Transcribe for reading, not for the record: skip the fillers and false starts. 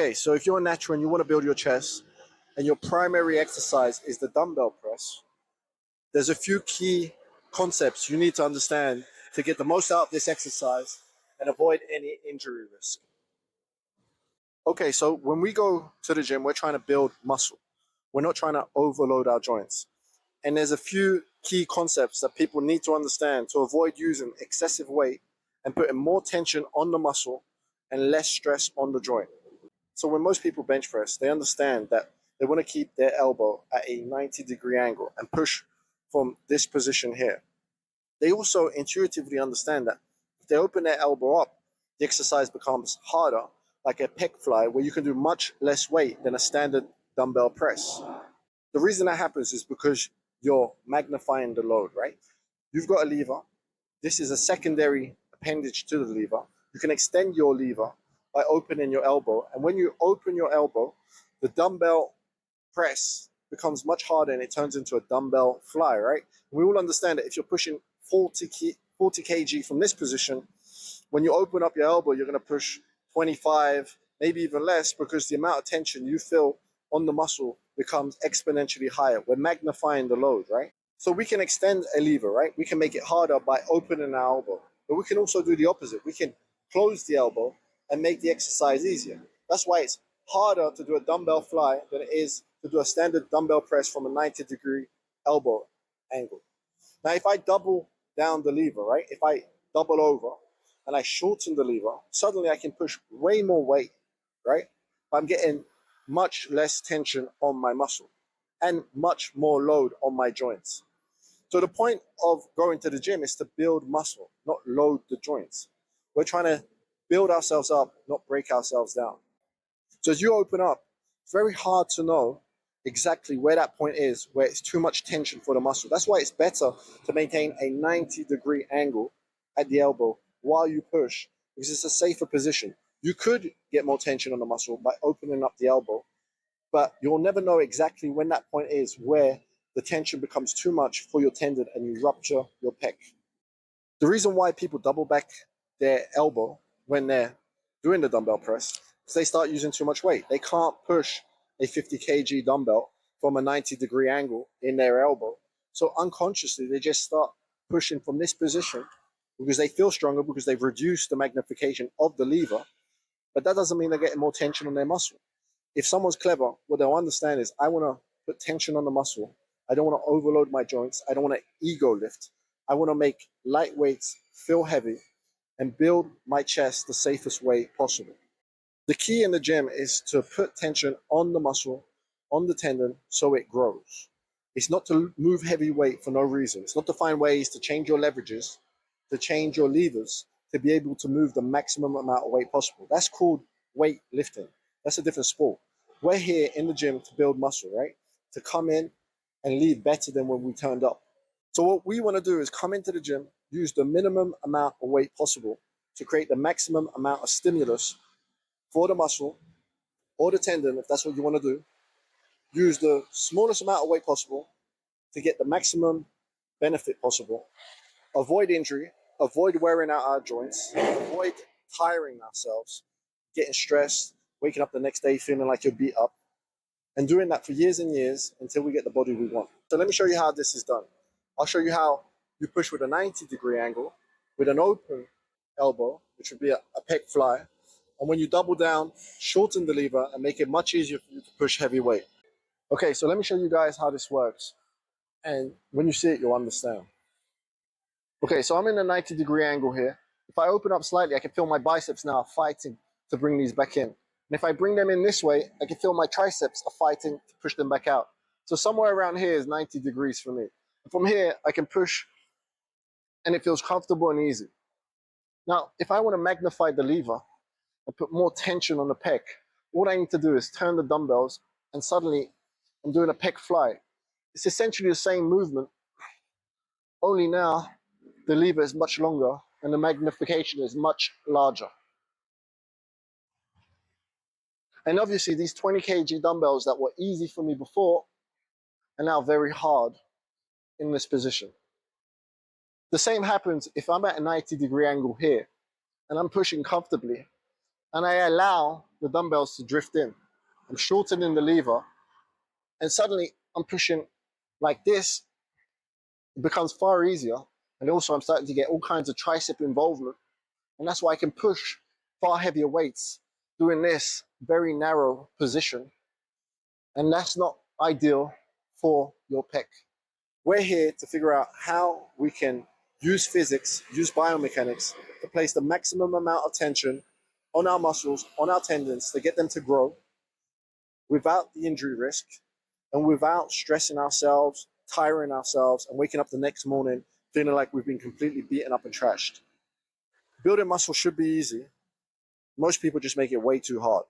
Okay, so if you're a natural and you want to build your chest and your primary exercise is the dumbbell press, there's a few key concepts you need to understand to get the most out of this exercise and avoid any injury risk. Okay, so when we go to the gym, we're trying to build muscle. We're not trying to overload our joints. And there's a few key concepts that people need to understand to avoid using excessive weight and putting more tension on the muscle and less stress on the joint. So when most people bench press, they understand that they want to keep their elbow at a 90-degree angle and push from this position here. They also intuitively understand that if they open their elbow up, the exercise becomes harder, like a pec fly, where you can do much less weight than a standard dumbbell press. The reason that happens is because you're magnifying the load, right? You've got a lever. This is a secondary appendage to the lever. You can extend your lever by opening your elbow. And when you open your elbow, the dumbbell press becomes much harder and it turns into a dumbbell fly, right? We all understand that if you're pushing 40 kg from this position, when you open up your elbow, you're going to push 25, maybe even less, because the amount of tension you feel on the muscle becomes exponentially higher. We're magnifying the load, right? So we can extend a lever, right? We can make it harder by opening our elbow, but we can also do the opposite. We can close the elbow and make the exercise easier. That's why it's harder to do a dumbbell fly than it is to do a standard dumbbell press from a 90-degree elbow angle. Now, if I double down the lever, right? If I double over and I shorten the lever, suddenly I can push way more weight, right? I'm getting much less tension on my muscle and much more load on my joints. So the point of going to the gym is to build muscle, not load the joints. We're trying to build ourselves up, not break ourselves down. So as you open up, it's very hard to know exactly where that point is, where it's too much tension for the muscle. That's why it's better to maintain a 90-degree angle at the elbow while you push, because it's a safer position. You could get more tension on the muscle by opening up the elbow, but you'll never know exactly when that point is where the tension becomes too much for your tendon and you rupture your pec. The reason why people double back their elbow when they're doing the dumbbell press is they start using too much weight. They can't push a 50 kg dumbbell from a 90-degree angle in their elbow. So unconsciously, they just start pushing from this position because they feel stronger, because they've reduced the magnification of the lever. But that doesn't mean they're getting more tension on their muscle. If someone's clever, what they'll understand is, I want to put tension on the muscle. I don't want to overload my joints. I don't want to ego lift. I want to make light weights feel heavy and build my chest the safest way possible. The key in the gym is to put tension on the muscle, on the tendon, so it grows. It's not to move heavy weight for no reason. It's not to find ways to change your leverages, to change your levers, to be able to move the maximum amount of weight possible. That's called weight lifting. That's a different sport. We're here in the gym to build muscle, right? To come in and leave better than when we turned up. So what we want to do is come into the gym, use the minimum amount of weight possible to create the maximum amount of stimulus for the muscle or the tendon, if that's what you want to do. Use the smallest amount of weight possible to get the maximum benefit possible. Avoid injury, avoid wearing out our joints, avoid tiring ourselves, getting stressed, waking up the next day feeling like you're beat up, and doing that for years and years until we get the body we want. So let me show you how this is done. I'll show you how you push with a 90-degree angle, with an open elbow, which would be a pec fly. And when you double down, shorten the lever and make it much easier for you to push heavy weight. Okay, so let me show you guys how this works. And when you see it, you'll understand. Okay, so I'm in a 90-degree angle here. If I open up slightly, I can feel my biceps now fighting to bring these back in. And if I bring them in this way, I can feel my triceps are fighting to push them back out. So somewhere around here is 90 degrees for me. And from here, I can push and it feels comfortable and easy. Now, if I want to magnify the lever and put more tension on the pec, what I need to do is turn the dumbbells and suddenly I'm doing a pec fly. It's essentially the same movement, only now the lever is much longer and the magnification is much larger. And obviously these 20 kg dumbbells that were easy for me before are now very hard in this position. The same happens if I'm at a 90-degree angle here and I'm pushing comfortably and I allow the dumbbells to drift in. I'm shortening the lever, and suddenly I'm pushing like this. It becomes far easier. And also I'm starting to get all kinds of tricep involvement. And that's why I can push far heavier weights doing this very narrow position. And that's not ideal for your pec. We're here to figure out how we can use physics, use biomechanics to place the maximum amount of tension on our muscles, on our tendons to get them to grow without the injury risk and without stressing ourselves, tiring ourselves, and waking up the next morning feeling like we've been completely beaten up and trashed. Building muscle should be easy. Most people just make it way too hard.